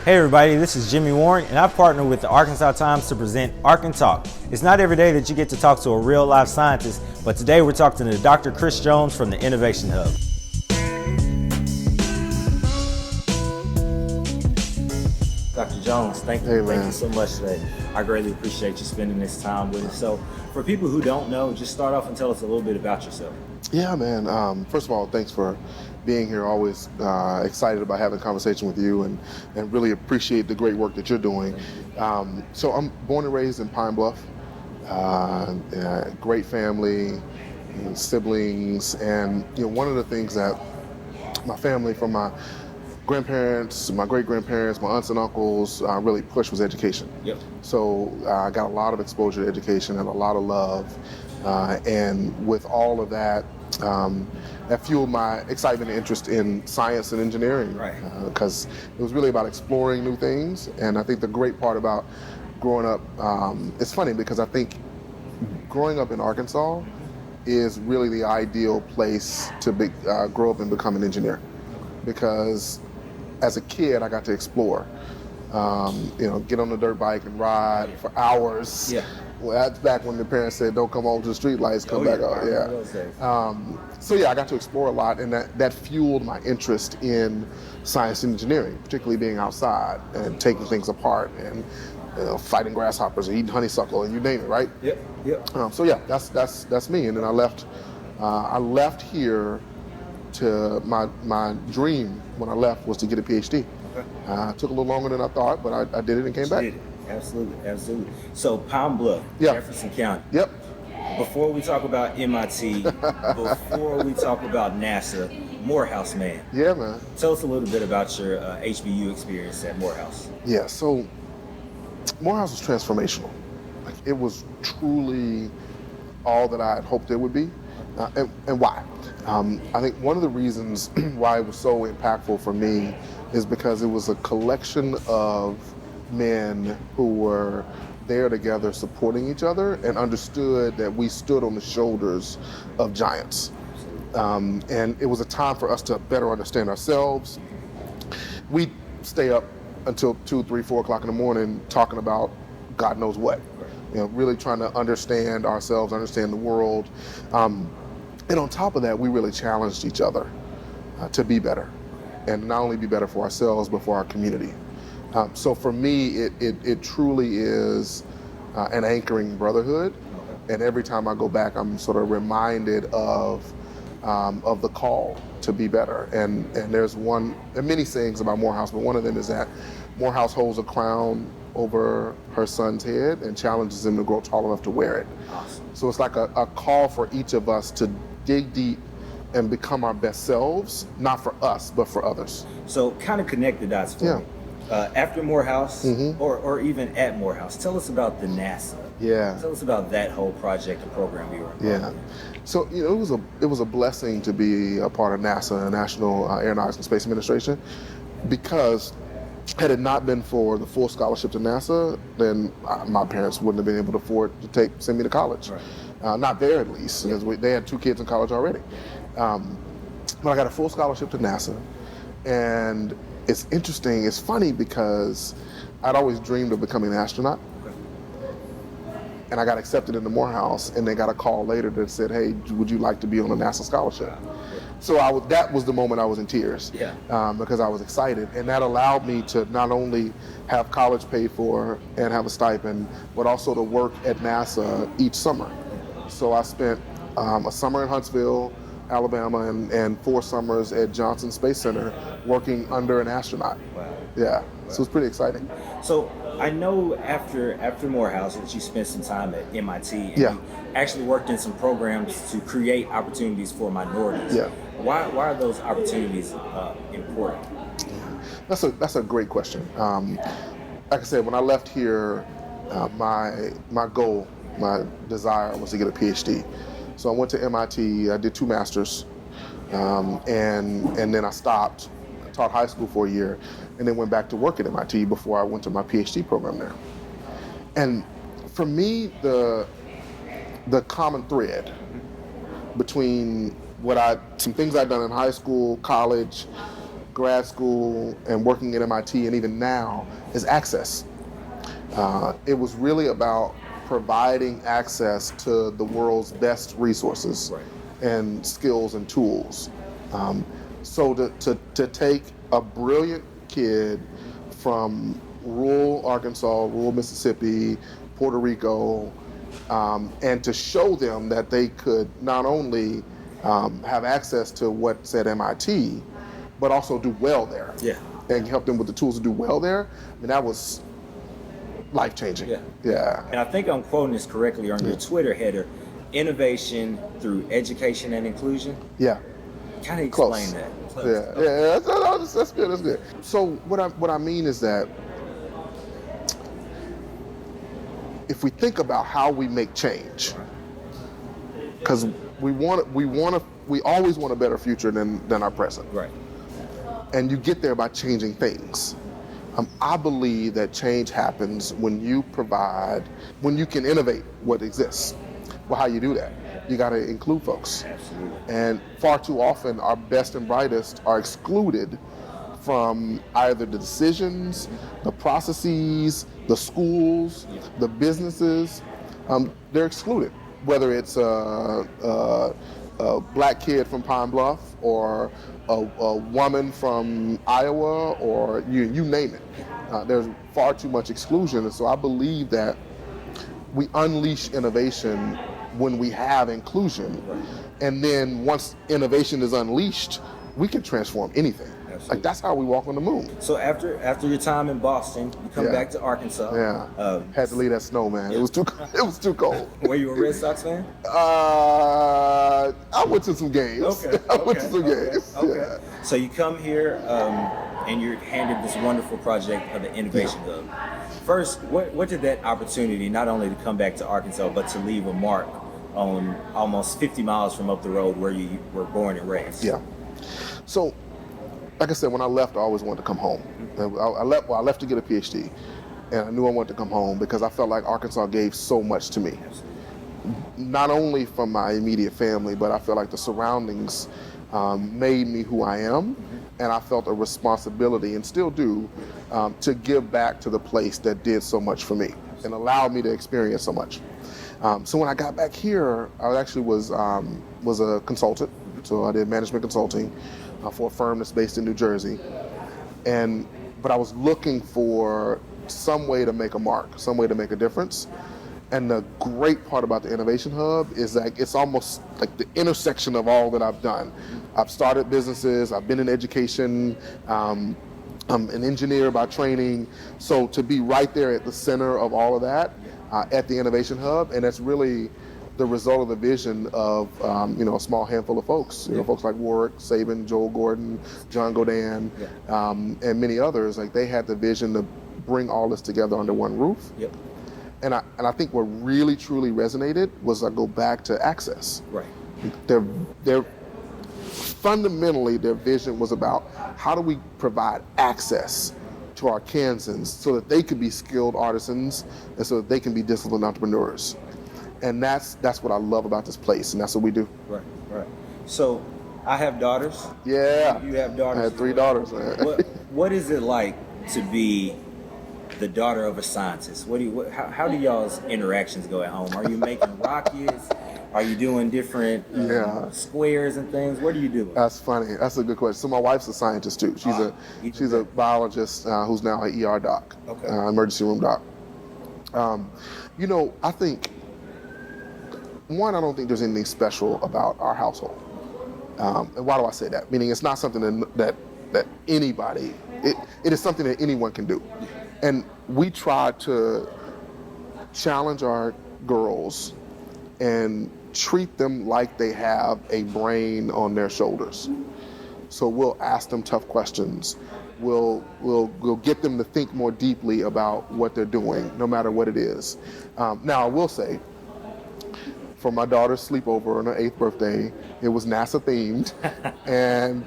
Hey everybody, this is Jimmy Warren, and I've partnered with the Arkansas Times to present ArkanTalk. It's not every day that you get to talk to a real life scientist, but today we're talking to Dr. Chris Jones from the Innovation Hub. Dr. Jones, thank you so much today. I greatly appreciate you spending this time with us. So for people who don't know, just start off and tell us a little bit about yourself. Yeah, man. First of all, thanks for being here. Always excited about having a conversation with you and really appreciate the great work that you're doing. So I'm born and raised in Pine Bluff, great family, siblings, and one of the things that my family, from my grandparents, my great-grandparents, my aunts and uncles really pushed was education. Yep. So I got a lot of exposure to education and a lot of love. And with all of that, that fueled my excitement and interest in science and engineering. Right. Because it was really about exploring new things. And I think the great part about growing up, it's funny because I think growing up in Arkansas is really the ideal place to grow up and become an engineer. Because as a kid, I got to explore. Get on the dirt bike and ride for hours. Yeah. Well, that's back when the parents said, "Don't come home to the street lights, come back out." Yeah. I got to explore a lot, and that fueled my interest in science and engineering, particularly being outside and taking things apart and fighting grasshoppers and eating honeysuckle and you name it, right? Yep. That's me. And then I left here to my dream when I left was to get a PhD. Okay. Took a little longer than I thought, but I did it and came back. Did it. Absolutely. So Pine Bluff, Yeah. Jefferson County. Yep. Before we talk about MIT, before we talk about NASA, Morehouse, man. Yeah, man. Tell us a little bit about your HBU experience at Morehouse. Yeah, so Morehouse was transformational. Like, it was truly all that I had hoped it would be. And why? I think one of the reasons why it was so impactful for me is because it was a collection of men who were there together supporting each other and understood that we stood on the shoulders of giants. And it was a time for us to better understand ourselves. We stay up until 2, 3, 4 o'clock in the morning talking about God knows what. Really trying to understand ourselves, understand the world. And on top of that, we really challenged each other to be better. And not only be better for ourselves, but for our community. So for me, it truly is an anchoring brotherhood. And every time I go back, I'm sort of reminded of the call to be better. And there are many sayings about Morehouse, but one of them is that Morehouse holds a crown over her son's head and challenges him to grow tall enough to wear it. Awesome. So it's like a call for each of us to dig deep and become our best selves, not for us, but for others. So kind of connect the dots for me. After Morehouse, or even at Morehouse, tell us about the NASA. Yeah. Tell us about that whole project and program you were involved in. So it was a blessing to be a part of NASA, the National Aeronautics and Space Administration, because had it not been for the full scholarship to NASA, then my parents wouldn't have been able to afford to send me to college. Right. Not there, at least, because they had 2 kids in college already. But I got a full scholarship to NASA, and it's interesting, it's funny because I'd always dreamed of becoming an astronaut. Okay. And I got accepted into Morehouse, and they got a call later that said, "Hey, would you like to be on a NASA scholarship?" So that was the moment I was in tears, because I was excited. And that allowed me to not only have college paid for and have a stipend, but also to work at NASA each summer. So I spent a summer in Huntsville, Alabama, and 4 summers at Johnson Space Center working under an astronaut. Wow. Yeah, so it was pretty exciting. So I know after Morehouse that you spent some time at MIT and you actually worked in some programs to create opportunities for minorities. Yeah. Why are those opportunities important? That's a great question. Like I said, when I left here, my goal, my desire was to get a PhD. So I went to MIT, I did 2 masters, and then I stopped, taught high school for a year, and then went back to work at MIT before I went to my PhD program there. And for me, the common thread between some things I'd done in high school, college, grad school and working at MIT and even now is access. It was really about providing access to the world's best resources and skills and tools. So to take a brilliant kid from rural Arkansas, rural Mississippi, Puerto Rico, and to show them that they could not only have access to what's at MIT, but also do well there. And help them with the tools to do well there. I mean, that was life-changing. Yeah. And I think I'm quoting this correctly on your Twitter header, innovation through education and inclusion. Kind of explain that. That's good. So what I mean is that if we think about how we make change, because we always want a better future than our present. And you get there by changing things. I believe that change happens when you can innovate what exists. Well, how you do that? You got to include folks. And far too often, our best and brightest are excluded from either the decisions, the processes, the schools, the businesses. They're excluded, whether it's a black kid from Pine Bluff or a woman from Iowa, or you name it. There's far too much exclusion, and so I believe that we unleash innovation when we have inclusion, and then once innovation is unleashed, we can transform anything. Like, that's how we walk on the moon. So after your time in Boston, you come back to Arkansas. Had to leave that snow, man. It was too cold. Were you a Red Sox fan? I went to some games. Okay. So you come here and you're handed this wonderful project of the Innovation Hub. First, what did that opportunity, not only to come back to Arkansas, but to leave a mark on almost 50 miles from up the road where you were born and raised? So, like I said, when I left, I always wanted to come home. I left to get a PhD, and I knew I wanted to come home because I felt like Arkansas gave so much to me. Not only from my immediate family, but I felt like the surroundings made me who I am, and I felt a responsibility, and still do, to give back to the place that did so much for me and allowed me to experience so much. So when I got back here, I actually was a consultant. So I did management consulting for a firm that's based in New Jersey, but I was looking for some way to make a mark, some way to make a difference. And the great part about the Innovation Hub is that it's almost like the intersection of all that I've done. I've started businesses, I've been in education, I'm an engineer by training. So to be right there at the center of all of that at the Innovation Hub, and that's really the result of the vision of a small handful of folks, folks like Warwick, Saban, Joel Gordon, John Godin, and many others. Like, they had the vision to bring all this together under one roof. And I think what really truly resonated was, I go back to access. Their fundamentally, their vision was about, how do we provide access to Arkansans so that they could be skilled artisans and so that they can be disciplined entrepreneurs. And that's what I love about this place, and that's what we do. Right. So, I have daughters. You have daughters. I had 3 daughters, man. What is it like to be the daughter of a scientist? How do y'all's interactions go at home? Are you making rockets? Are you doing different squares and things? What are you doing? That's funny. That's a good question. So my wife's a scientist too. She's a biologist who's now an ER doc, emergency room doc. I think, one, I don't think there's anything special about our household. And why do I say that? Meaning, it's not something that anybody, it is something that anyone can do. And we try to challenge our girls and treat them like they have a brain on their shoulders. So we'll ask them tough questions. We'll get them to think more deeply about what they're doing, no matter what it is. Now, I will say, for my daughter's sleepover on her 8th birthday, it was NASA themed, and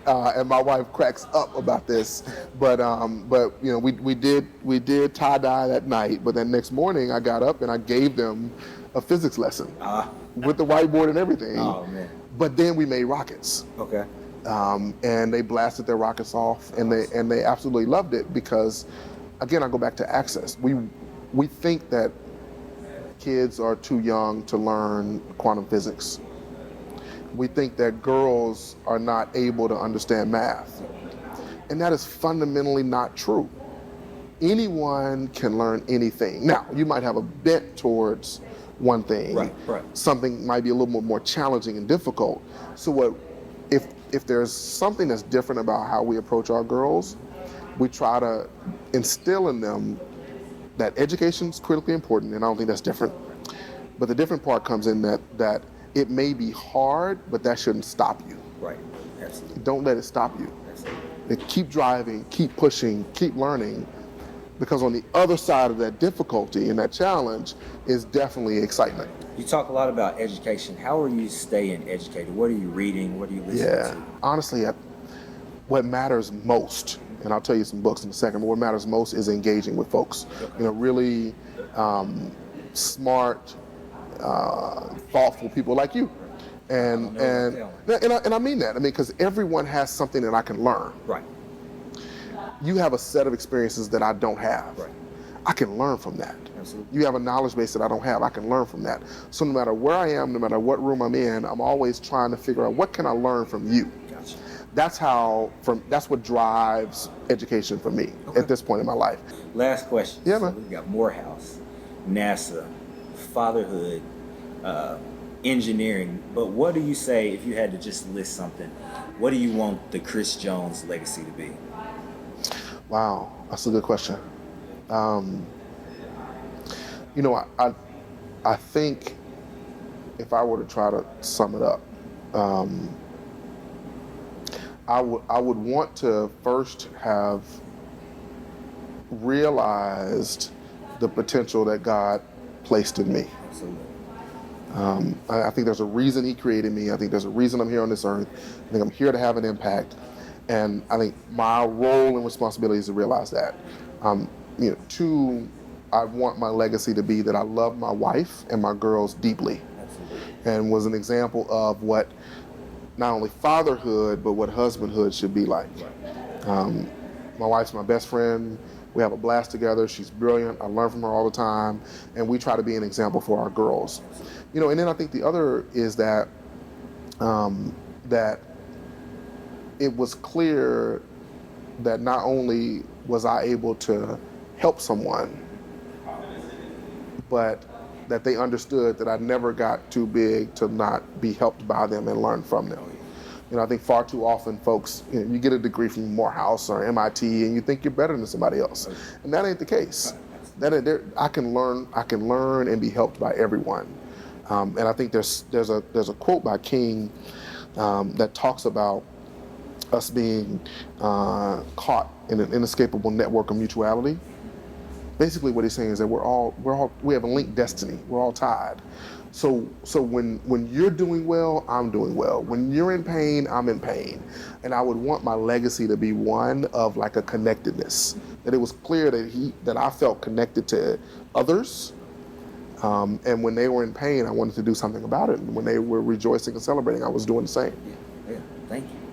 my wife cracks up about this. But we did tie dye that night. But then next morning, I got up and I gave them a physics lesson with the whiteboard and everything. Oh man! But then we made rockets. Okay. and they blasted their rockets off, and they absolutely loved it because, again, I go back to access. We think that kids are too young to learn quantum physics. We think that girls are not able to understand math, and that is fundamentally not true. Anyone can learn anything. Now, you might have a bent towards one thing. Right. Something might be a little more challenging and difficult. So if there's something that's different about how we approach our girls, we try to instill in them that education is critically important, and I don't think that's different. But the different part comes in that it may be hard, but that shouldn't stop you. Right. Absolutely. Don't let it stop you. Absolutely. And keep driving, keep pushing, keep learning, because on the other side of that difficulty and that challenge is definitely excitement. You talk a lot about education. How are you staying educated? What are you reading? What are you listening to? Honestly, what matters most, and I'll tell you some books in a second, but what matters most is engaging with folks. Okay. Really smart, thoughtful people like you. And I mean that. I mean, because everyone has something that I can learn. Right. You have a set of experiences that I don't have. Right. I can learn from that. Absolutely. You have a knowledge base that I don't have. I can learn from that. So no matter where I am, no matter what room I'm in, I'm always trying to figure out what can I learn from you. Gotcha. That's what drives education for me at this point in my life. Last question. Yeah, so man. we've got Morehouse, NASA, fatherhood, engineering. But what do you say if you had to just list something? What do you want the Chris Jones legacy to be? Wow, that's a good question. I think if I were to try to sum it up, I would want to first have realized the potential that God placed in me. Absolutely. I think there's a reason He created me. I think there's a reason I'm here on this earth. I think I'm here to have an impact. And I think my role and responsibility is to realize that. Two, I want my legacy to be that I love my wife and my girls deeply. Absolutely. And was an example of what not only fatherhood, but what husbandhood should be like. Right. My wife's my best friend. We have a blast together. She's brilliant. I learn from her all the time. And we try to be an example for our girls. And then I think the other is that that it was clear that not only was I able to help someone, but that they understood that I never got too big to not be helped by them and learn from them. I think far too often folks, you get a degree from Morehouse or MIT and you think you're better than somebody else. And that ain't the case. I can learn and be helped by everyone. And I think there's a quote by King that talks about us being caught in an inescapable network of mutuality. Basically, what he's saying is that we have a linked destiny. We're all tied. So when you're doing well, I'm doing well. When you're in pain, I'm in pain. And I would want my legacy to be one of like a connectedness. That it was clear that I felt connected to others. And when they were in pain, I wanted to do something about it. And when they were rejoicing and celebrating, I was doing the same. Yeah.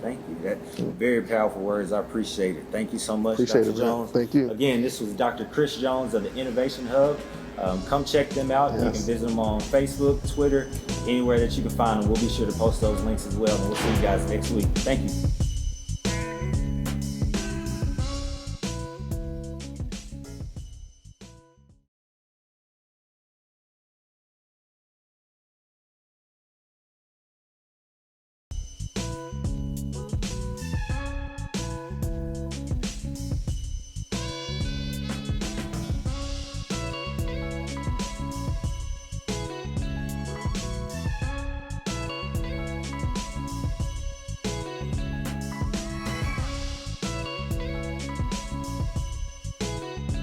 Thank you. That's very powerful words. I appreciate it. Thank you so much, Appreciate Dr. it, man. Jones. Thank you. Again, this was Dr. Chris Jones of the Innovation Hub. Come check them out. Yes. You can visit them on Facebook, Twitter, anywhere that you can find them. We'll be sure to post those links as well. And we'll see you guys next week. Thank you.